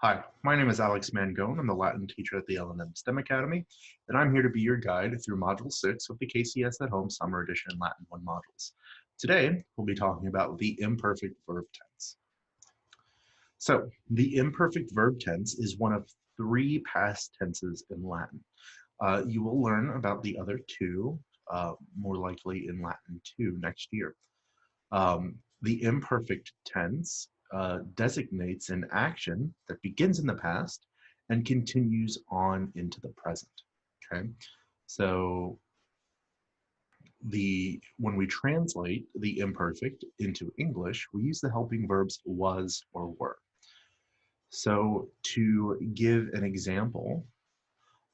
Hi, my name is Alex Mangone. I'm the Latin teacher at the L&M STEM Academy, and I'm here to be your guide through Module 6 of the KCS at Home Summer Edition Latin 1 modules. Today, we'll be talking about the imperfect verb tense. So, the imperfect verb tense is one of 3 past tenses in Latin. You will learn about the other 2, more likely in Latin 2 next year. The imperfect tense designates an action that begins in the past and continues on into the present. Okay, so when we translate the imperfect into English, we use the helping verbs was or were. So to give an example,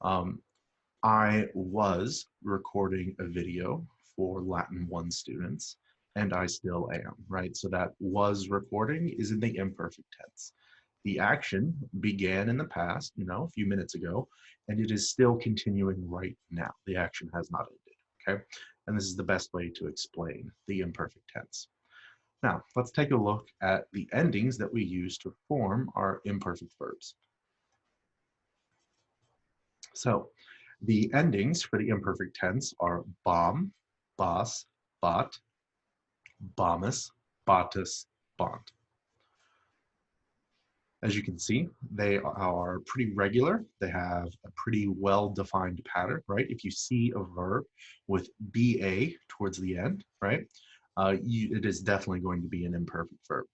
I was recording a video for Latin 1 students, and I still am, right? So that was recording is in the imperfect tense. The action began in the past, a few minutes ago, and it is still continuing right now. The action has not ended, okay? And this is the best way to explain the imperfect tense. Now, let's take a look at the endings that we use to form our imperfect verbs. So, the endings for the imperfect tense are bom, bos, bot, bomus, botus, bont. As you can see, they are pretty regular. They have a pretty well-defined pattern, right? If you see a verb with BA towards the end, right, it is definitely going to be an imperfect verb.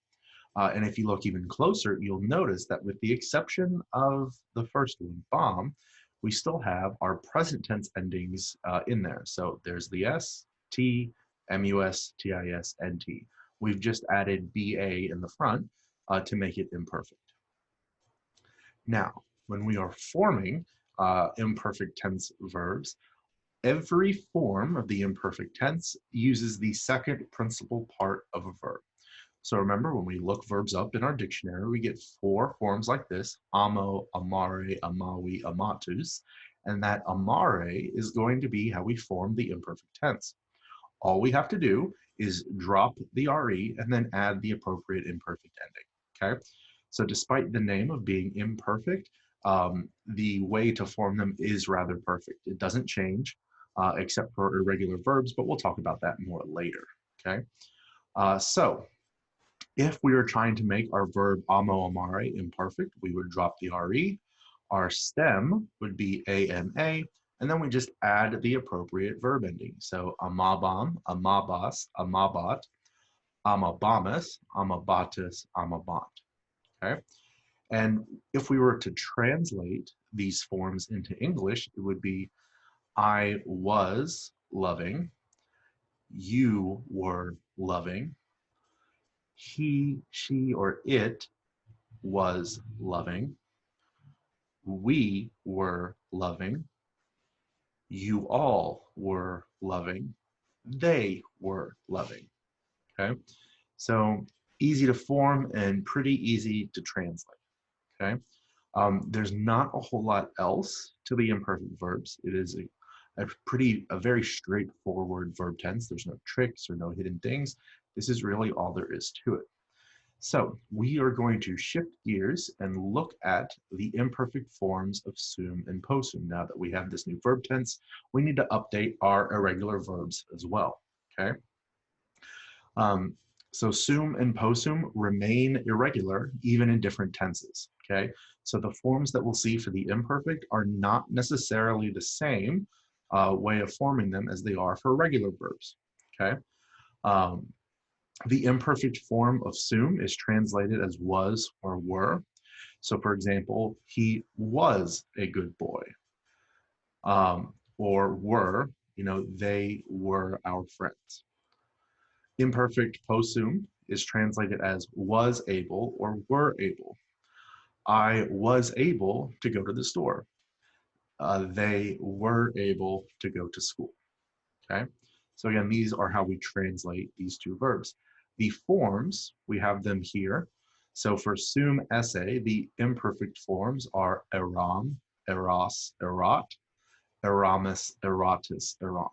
And if you look even closer, you'll notice that with the exception of the first one, bomb, we still have our present tense endings in there. So there's the S, T, MUS, TIS, NT. We've just added BA in the front to make it imperfect. Now, when we are forming imperfect tense verbs, every form of the imperfect tense uses the second principal part of a verb. So remember, when we look verbs up in our dictionary, we get 4 forms like this: amo, amare, amawi, amatus, and that amare is going to be how we form the imperfect tense. All we have to do is drop the RE and then add the appropriate imperfect ending, okay? So despite the name of being imperfect, the way to form them is rather perfect. It doesn't change except for irregular verbs, but we'll talk about that more later, okay? So if we were trying to make our verb amo amare imperfect, we would drop the RE. Our stem would be AMA, and then we just add the appropriate verb ending. So amabam, amabas, amabat, amabamus, amabatus, amabant. Okay? And if we were to translate these forms into English, it would be I was loving, you were loving, he, she, or it was loving, we were loving, you all were loving, they were loving, okay? So easy to form and pretty easy to translate, okay? There's not a whole lot else to the imperfect verbs. It is a very straightforward verb tense. There's no tricks or no hidden things. This is really all there is to it. So we are going to shift gears and look at the imperfect forms of sum and possum. Now that we have this new verb tense, we need to update our irregular verbs as well, okay? So sum and possum remain irregular even in different tenses, okay? So the forms that we'll see for the imperfect are not necessarily the same way of forming them as they are for regular verbs, okay? The imperfect form of sum is translated as was or were. So for example, he was a good boy. Or were, they were our friends. Imperfect possum is translated as was able or were able. I was able to go to the store. They were able to go to school, okay? So again, these are how we translate these two verbs. The forms, we have them here. So for sum esse, the imperfect forms are eram, eras, erat, eramus, eratus, erant.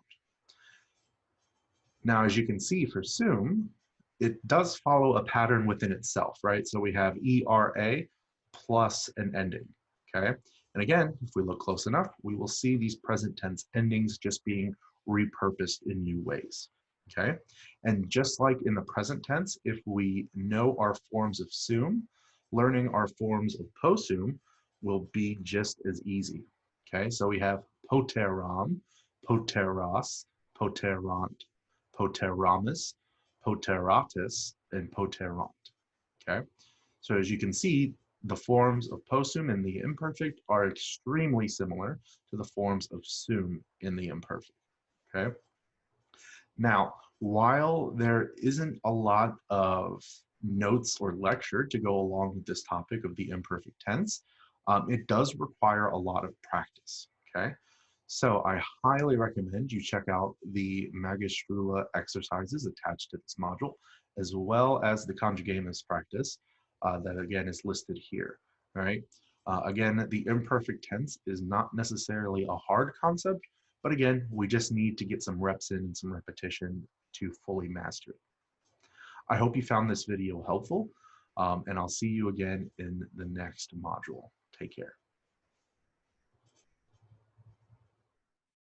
Now, as you can see for sum, it does follow a pattern within itself, right? So we have ERA plus an ending, okay? And again, if we look close enough, we will see these present tense endings just being repurposed in new ways, okay? And just like in the present tense, if we know our forms of sum, learning our forms of possum will be just as easy, okay? So we have poteram, poteras, poterant, poteramus, poteratus, and poterant, okay? So as you can see, the forms of possum in the imperfect are extremely similar to the forms of sum in the imperfect, okay? Now, while there isn't a lot of notes or lecture to go along with this topic of the imperfect tense, it does require a lot of practice, okay? So I highly recommend you check out the Magistrula exercises attached to this module, as well as the conjugamus practice that again is listed here, all right? Again, the imperfect tense is not necessarily a hard concept, but again, we just need to get some reps in and some repetition to fully master it. I hope you found this video helpful, and I'll see you again in the next module. Take care.